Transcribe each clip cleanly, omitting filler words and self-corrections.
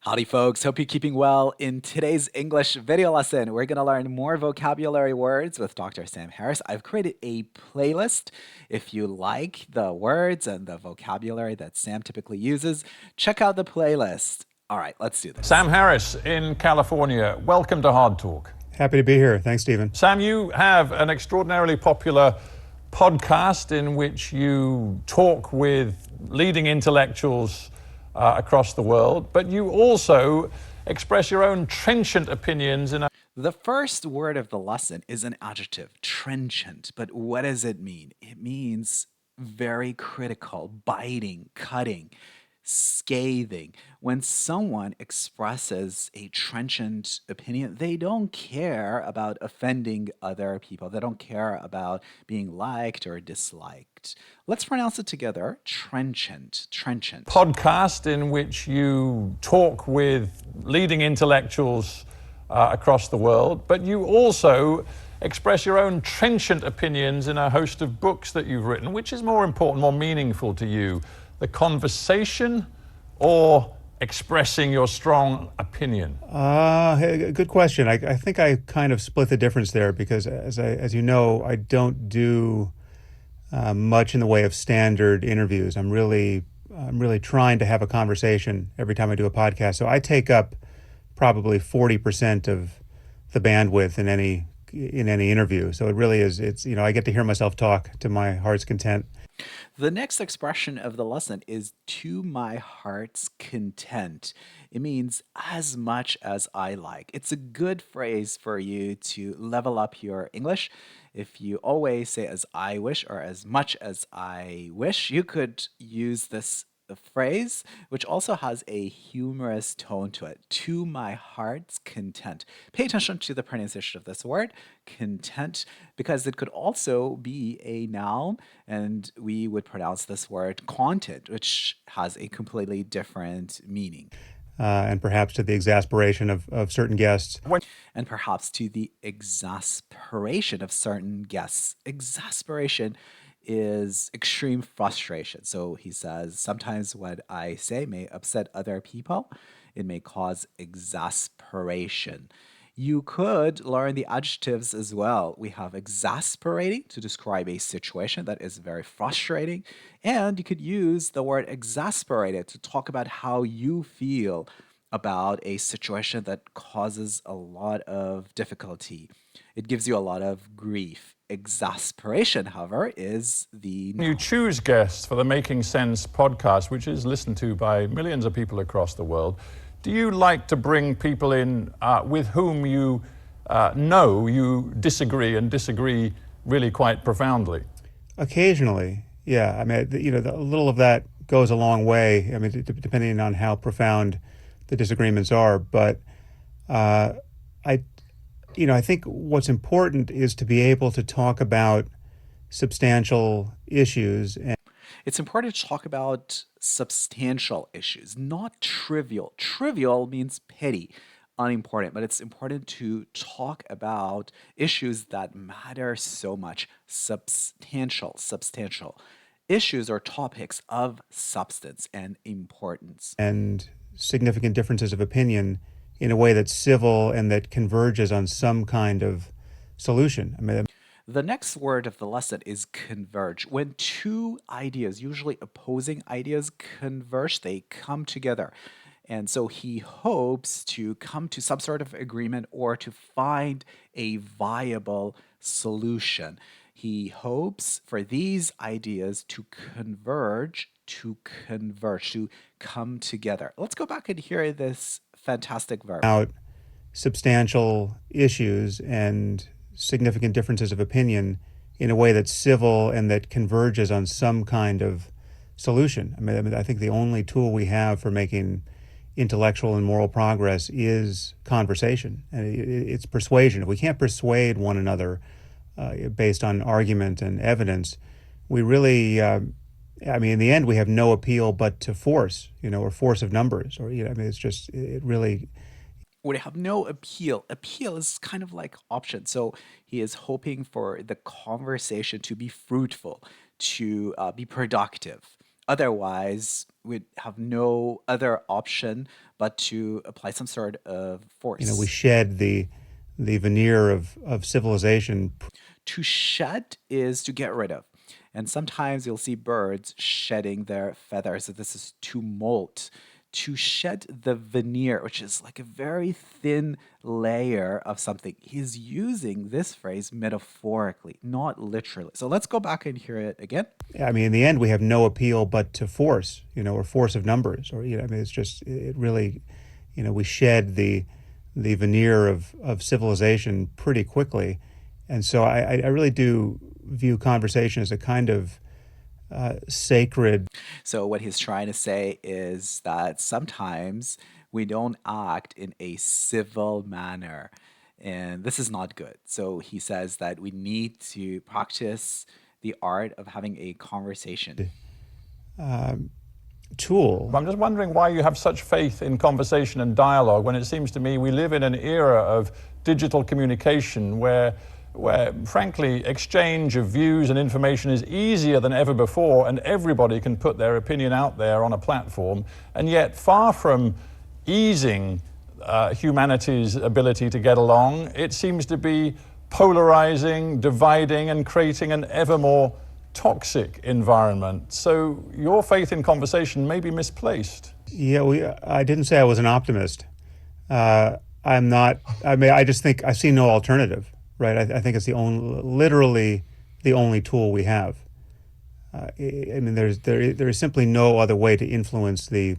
Howdy folks, hope you're keeping well. In today's English video lesson, we're going to learn more vocabulary words with Dr. Sam Harris. I've created a playlist. If you like the words and the vocabulary that Sam typically uses, check out the playlist. All right, let's do this. Sam Harris in California, welcome to Hard Talk. Happy to be here. Thanks, Stephen. Sam, you have an extraordinarily popular podcast in which you talk with leading intellectuals across the world, but you also express your own trenchant opinions in a... The first word of the lesson is an adjective, trenchant. But what does it mean? It means very critical, biting, cutting, scathing. When someone expresses a trenchant opinion, they don't care about offending other people. They don't care about being liked or disliked. Let's pronounce it together. Trenchant, trenchant. podcast in which you talk with leading intellectuals across the world, but you also express your own trenchant opinions in a host of books that you've written. Which is more important, more meaningful to you? The conversation or expressing your strong opinion? Good question. I think I kind of split the difference there because, as you know, I don't do much in the way of standard interviews. I'm really trying to have a conversation every time I do a podcast. So I take up probably 40% of the bandwidth in any interview. So it really is. I get to hear myself talk to my heart's content. The next expression of the lesson is to my heart's content. It means as much as I like. It's a good phrase for you to level up your English. If you always say as I wish or as much as I wish, you could use this phrase, which also has a humorous tone to it. To my heart's content. Pay attention to the pronunciation of this word, content, because it could also be a noun, and we would pronounce this word content, which has a completely different meaning. And perhaps to the exasperation of certain guests. And perhaps to the exasperation of certain guests. Exasperation is extreme frustration. So he says, sometimes what I say may upset other people. It may cause exasperation. You could learn the adjectives as well. We have exasperating to describe a situation that is very frustrating. And you could use the word exasperated to talk about how you feel about a situation that causes a lot of difficulty. It gives you a lot of grief. Exasperation, however, is the You choose guests for the Making Sense podcast, which is listened to by millions of people across the world. Do you like to bring people in with whom you know you disagree and disagree really quite profoundly? Occasionally, yeah. I mean, a little of that goes a long way. I mean, depending on how profound the disagreements are. But I think what's important is to be able to talk about substantial issues. It's important to talk about substantial issues, not trivial. Trivial means petty, unimportant, but it's important to talk about issues that matter so much. Substantial. Issues or topics of substance and importance. And significant differences of opinion in a way that's civil and that converges on some kind of solution. I mean, the next word of the lesson is converge. When two ideas, usually opposing ideas, converge, they come together. And so he hopes to come to some sort of agreement or to find a viable solution. He hopes for these ideas to converge, to come together. Let's go back and hear this fantastic verb. About substantial issues and significant differences of opinion in a way that's civil and that converges on some kind of solution. I mean, I think the only tool we have for making intellectual and moral progress is conversation, and it's persuasion. If we can't persuade one another based on argument and evidence, we really, in the end, we have no appeal but to force, or force of numbers, or, it's just, it really... Would have no appeal. Appeal is kind of like option. So he is hoping for the conversation to be fruitful, to be productive. Otherwise, we'd have no other option but to apply some sort of force. We shed the veneer of civilization. To shed is to get rid of. And sometimes you'll see birds shedding their feathers. So this is to molt. To shed the veneer, which is like a very thin layer of something. He's using this phrase metaphorically, not literally. So let's go back and hear it again. I mean, in the end, we have no appeal but to force, or force of numbers, or I mean, it's just it really, we shed the veneer of civilization pretty quickly, and so I really do view conversation as a kind of sacred. So what he's trying to say is that sometimes we don't act in a civil manner, and this is not good. So he says that we need to practice the art of having a conversation. Tool. I'm just wondering why you have such faith in conversation and dialogue when it seems to me we live in an era of digital communication where frankly, exchange of views and information is easier than ever before, and everybody can put their opinion out there on a platform. And yet, far from easing humanity's ability to get along, it seems to be polarizing, dividing, and creating an ever more toxic environment. So your faith in conversation may be misplaced. Yeah, I didn't say I was an optimist. I'm not. I mean, I just think I see no alternative. Right, I think it's literally the only tool we have. I mean, there is simply no other way to influence the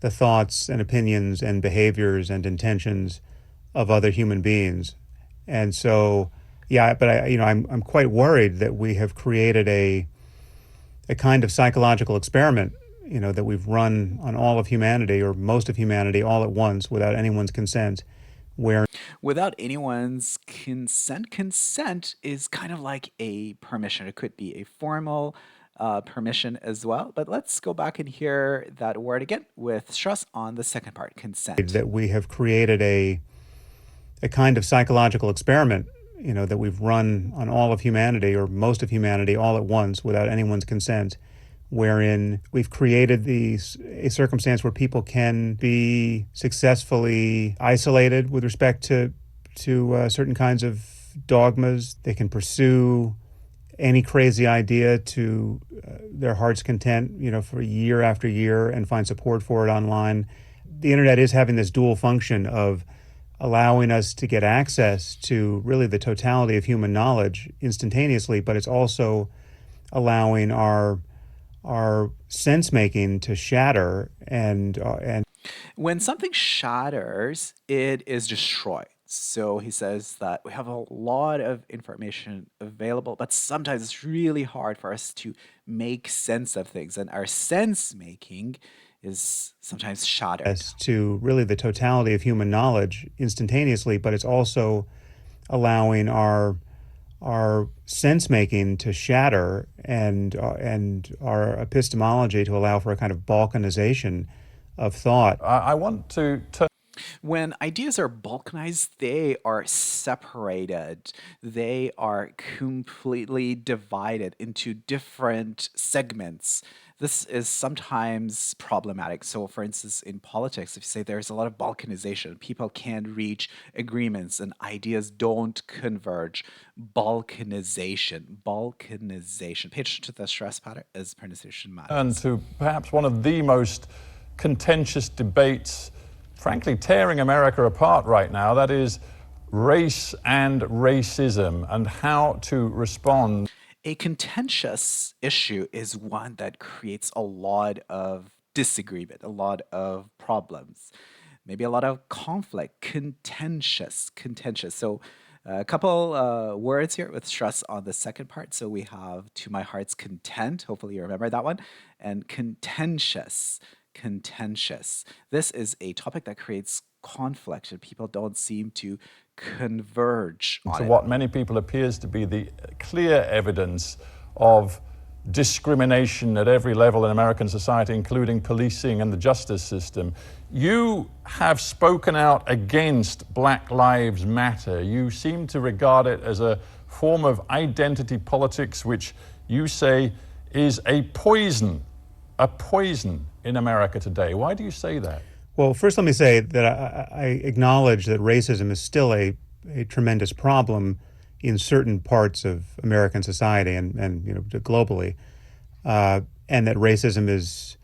thoughts and opinions and behaviors and intentions of other human beings. And so, yeah, but I'm quite worried that we have created a kind of psychological experiment, that we've run on all of humanity or most of humanity all at once without anyone's consent. Without anyone's consent is kind of like a permission. It could be a formal permission as well. But let's go back and hear that word again with stress on the second part, consent. That we have created a kind of psychological experiment, that we've run on all of humanity or most of humanity all at once without anyone's consent, wherein we've created a circumstance where people can be successfully isolated with respect to certain kinds of dogmas. They can pursue any crazy idea to their heart's content, for year after year and find support for it online. The internet is having this dual function of allowing us to get access to really the totality of human knowledge instantaneously, but it's also allowing our sense-making to shatter and when something shatters, it is destroyed. So he says that we have a lot of information available, but sometimes it's really hard for us to make sense of things, and our sense-making is sometimes shattered. to really the totality of human knowledge instantaneously, but it's also allowing our sense-making to shatter and our epistemology to allow for a kind of balkanization of thought. I want to turn. When ideas are balkanized, they are separated. They are completely divided into different segments. This is sometimes problematic. So, for instance, in politics, if you say there's a lot of balkanization, people can't reach agreements and ideas don't converge. Balkanization. Pay attention to the stress pattern as pronunciation matters. And to perhaps one of the most contentious debates, frankly, tearing America apart right now, that is race and racism and how to respond. A contentious issue is one that creates a lot of disagreement, a lot of problems, maybe a lot of conflict. Contentious. So a couple words here with stress on the second part. So we have to my heart's content. Hopefully you remember that one. And contentious. This is a topic that creates conflict and people don't seem to converge on to it. what many people appears to be the clear evidence of discrimination at every level in American society, including policing and the justice system. You have spoken out against Black Lives Matter. You seem to regard it as a form of identity politics, which you say is a poison in America today. Why do you say that? Well, first let me say that I acknowledge that racism is still a tremendous problem in certain parts of American society and globally, and that racism is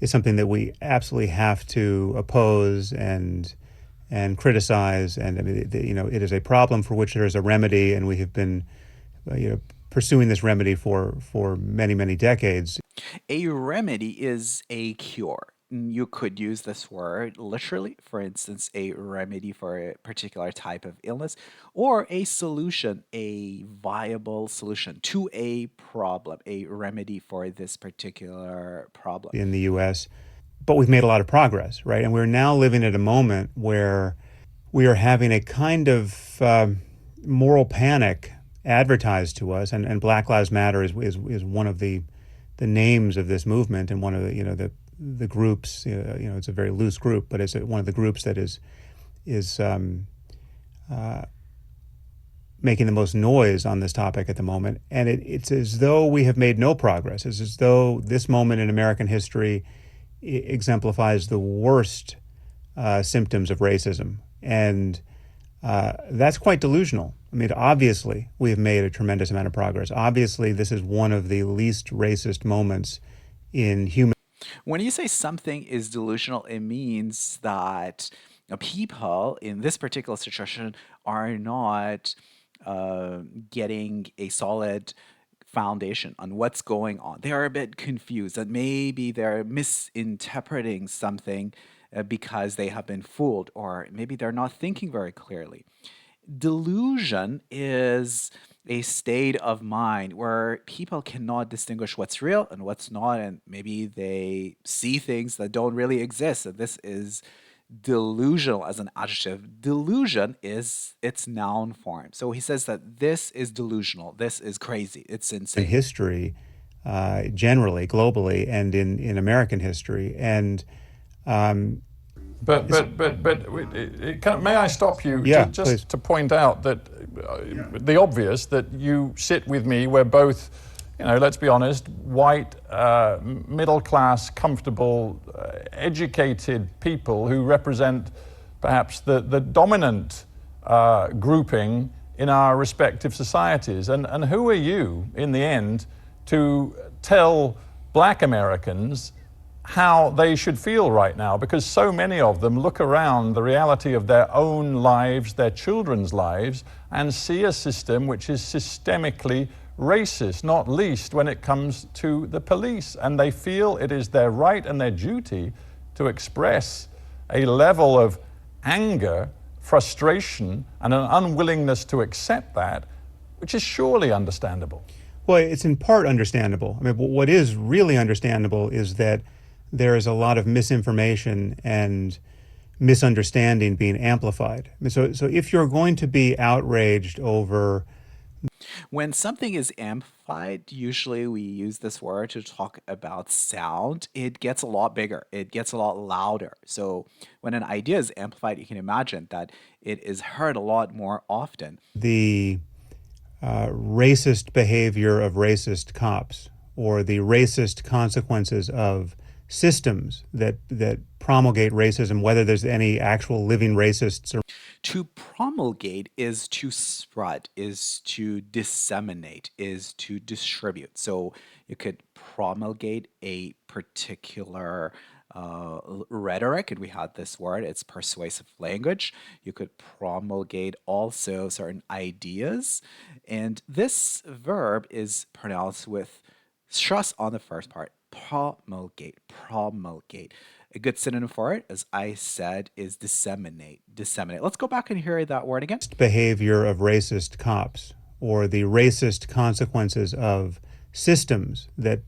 something that we absolutely have to oppose and criticize. And I mean, it is a problem for which there is a remedy, and we have been pursuing this remedy for many decades. A remedy is a cure. You could use this word literally, for instance, a remedy for a particular type of illness, or a solution, a viable solution to a problem, a remedy for this particular problem. In the U.S., but we've made a lot of progress, right? And we're now living at a moment where we are having a kind of moral panic advertised to us, and Black Lives Matter is one of the names of this movement, and one of the groups. It's a very loose group, but it's one of the groups that is making the most noise on this topic at the moment. And it's as though we have made no progress. It's as though this moment in American history exemplifies the worst symptoms of racism. And that's quite delusional. I mean, obviously, we have made a tremendous amount of progress. Obviously, this is one of the least racist moments in human. When you say something is delusional, it means that people in this particular situation are not getting a solid foundation on what's going on. They are a bit confused, that maybe they're misinterpreting something because they have been fooled, or maybe they're not thinking very clearly. Delusion is a state of mind where people cannot distinguish what's real and what's not, and maybe they see things that don't really exist. And this is delusional as an adjective. Delusion is its noun form. So he says that this is delusional. This is crazy. It's insane. In history, generally, globally, and in American history, and But may I stop you Yeah, just please. to point out that the obvious, that you sit with me, we're both, let's be honest, white, middle class, comfortable, educated people who represent perhaps the dominant grouping in our respective societies. And who are you, in the end, to tell Black Americans how they should feel right now? Because so many of them look around the reality of their own lives, their children's lives, and see a system which is systemically racist, not least when it comes to the police. And they feel it is their right and their duty to express a level of anger, frustration, and an unwillingness to accept that, which is surely understandable. Well, it's in part understandable. I mean, what is really understandable is that there is a lot of misinformation and misunderstanding being amplified. I mean, so if you're going to be outraged over. When something is amplified, usually we use this word to talk about sound. It gets a lot bigger, it gets a lot louder. So when an idea is amplified, you can imagine that it is heard a lot more often. The racist behavior of racist cops, or the racist consequences of systems that promulgate racism, whether there's any actual living racists or. To promulgate is to spread, is to disseminate, is to distribute. So you could promulgate a particular rhetoric, and we had this word, it's persuasive language. You could promulgate also certain ideas, and this verb is pronounced with stress on the first part. Promulgate, promulgate. A good synonym for it, as I said, is disseminate, disseminate. Let's go back and hear that word again. Behavior of racist cops, or the racist consequences of systems that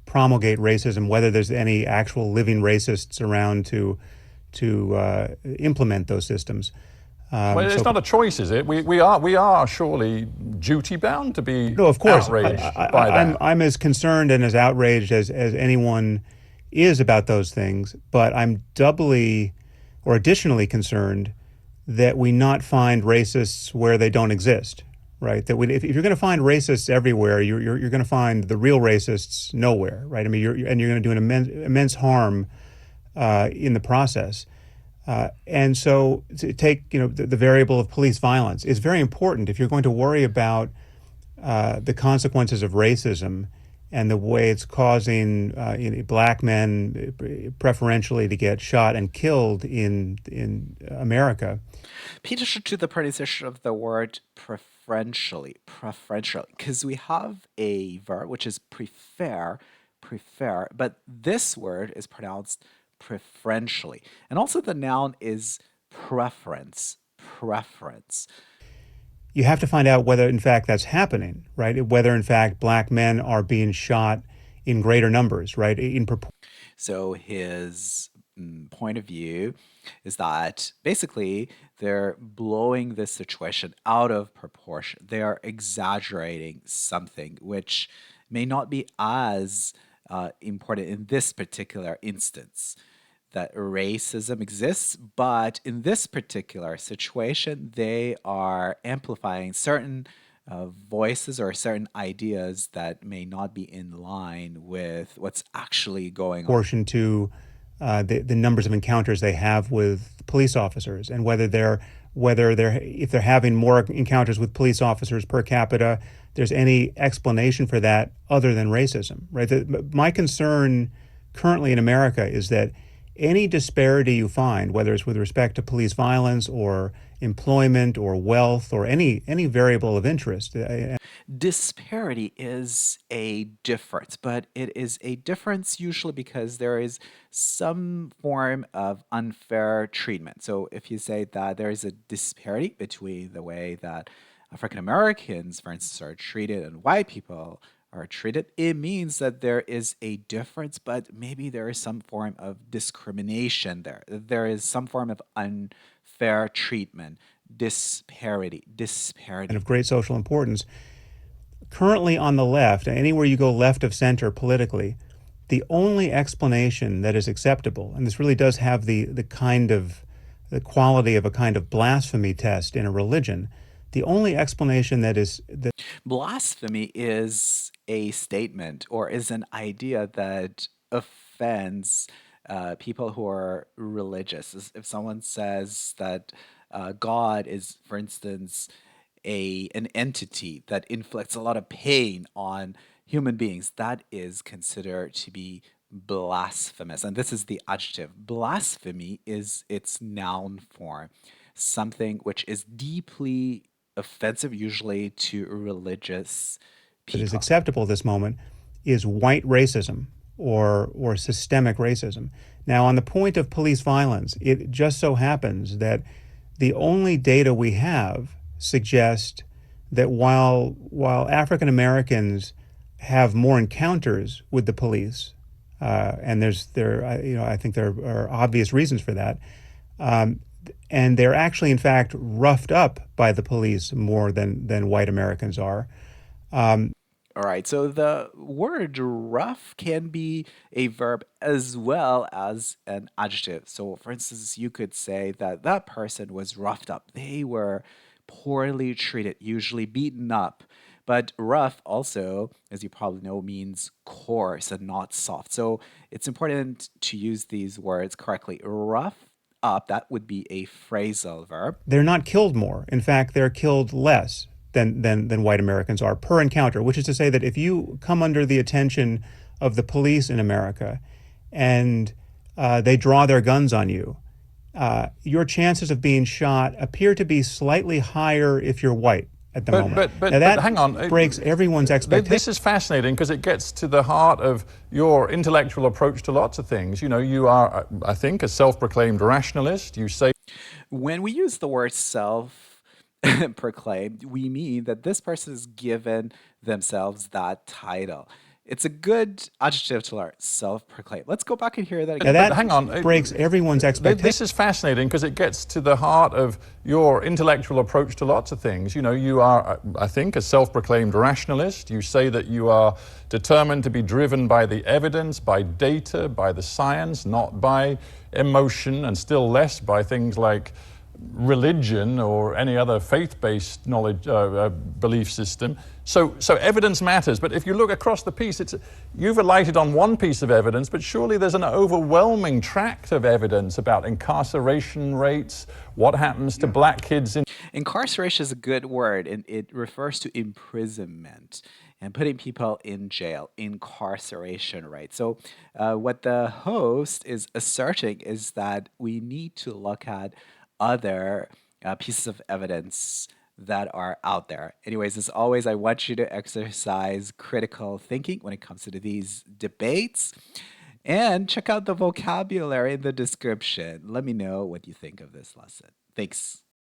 promulgate racism, whether there's any actual living racists around to implement those systems. Well, it's not a choice, is it? We are surely duty bound to be No, of course. outraged by that. I'm as concerned and as outraged as anyone is about those things, but I'm doubly or additionally concerned that we not find racists where they don't exist, right? That if you're going to find racists everywhere, you're going to find the real racists nowhere, right? I mean, you're going to do an immense harm in the process. And so to take the variable of police violence is very important if you're going to worry about the consequences of racism and the way it's causing black men preferentially to get shot and killed in America. Pay attention to the pronunciation of the word preferentially, because we have a verb which is prefer, but this word is pronounced preferentially. And also the noun is preference. You have to find out whether in fact that's happening, right? Whether in fact black men are being shot in greater numbers, right? So his point of view is that basically they're blowing this situation out of proportion. They are exaggerating something which may not be as important in this particular instance. That racism exists, but in this particular situation, they are amplifying certain voices or certain ideas that may not be in line with what's actually going on. Proportion to the numbers of encounters they have with police officers, and if they're having more encounters with police officers per capita, there's any explanation for that other than racism, right? My concern currently in America is that any disparity you find, whether it's with respect to police violence or employment or wealth or any variable of interest. Disparity is a difference, but it is a difference usually because there is some form of unfair treatment. So if you say that there is a disparity between the way that African Americans, for instance, are treated and white people are treated, it means that there is a difference, but maybe there is some form of discrimination there. There is some form of unfair treatment, disparity. And of great social importance. Currently on the left, anywhere you go left of center politically, the only explanation that is acceptable, and this really does have the quality of a kind of blasphemy test in a religion, the only explanation that Blasphemy is a statement or is an idea that offends people who are religious. If someone says that God is, for instance, an entity that inflicts a lot of pain on human beings, that is considered to be blasphemous. And this is the adjective. Blasphemy is its noun form, something which is deeply offensive, usually to religious is people. acceptable at this moment is white racism or systemic racism. Now, on the point of police violence, it just so happens that the only data we have suggest that while African Americans have more encounters with the police, and I think there are obvious reasons for that, and they're actually in fact roughed up by the police more than white Americans are. All right, so the word rough can be a verb as well as an adjective. So, for instance, you could say that that person was roughed up. They were poorly treated, usually beaten up. But rough also, as you probably know, means coarse and not soft. So it's important to use these words correctly. Rough up, that would be a phrasal verb. They're not killed more. In fact, they're killed less than white Americans are per encounter, which is to say that if you come under the attention of the police in America and they draw their guns on you, your chances of being shot appear to be slightly higher if you're white at the moment. But now that hang on. breaks everyone's expectations. This is fascinating because it gets to the heart of your intellectual approach to lots of things. You know, you are, I think, a self-proclaimed rationalist. You say When we use the word self proclaimed, we mean that this person has given themselves that title. It's a good adjective to learn, self-proclaimed. Let's go back and hear that again. Now that hang on. breaks everyone's expectations. This is fascinating because it gets to the heart of your intellectual approach to lots of things. You know, you are, I think, a self-proclaimed rationalist. You say that you are determined to be driven by the evidence, by data, by the science, not by emotion, and still less by things like religion or any other faith-based knowledge belief system. So evidence matters. But if you look across the piece, you've alighted on one piece of evidence, but surely there's an overwhelming tract of evidence about incarceration rates, what happens to black kids in. Incarceration is a good word, and it refers to imprisonment and putting people in jail, incarceration, right? So, what the host is asserting is that we need to look at other pieces of evidence that are out there. Anyways, as always, I want you to exercise critical thinking when it comes to these debates and check out the vocabulary in the description. Let me know what you think of this lesson. Thanks.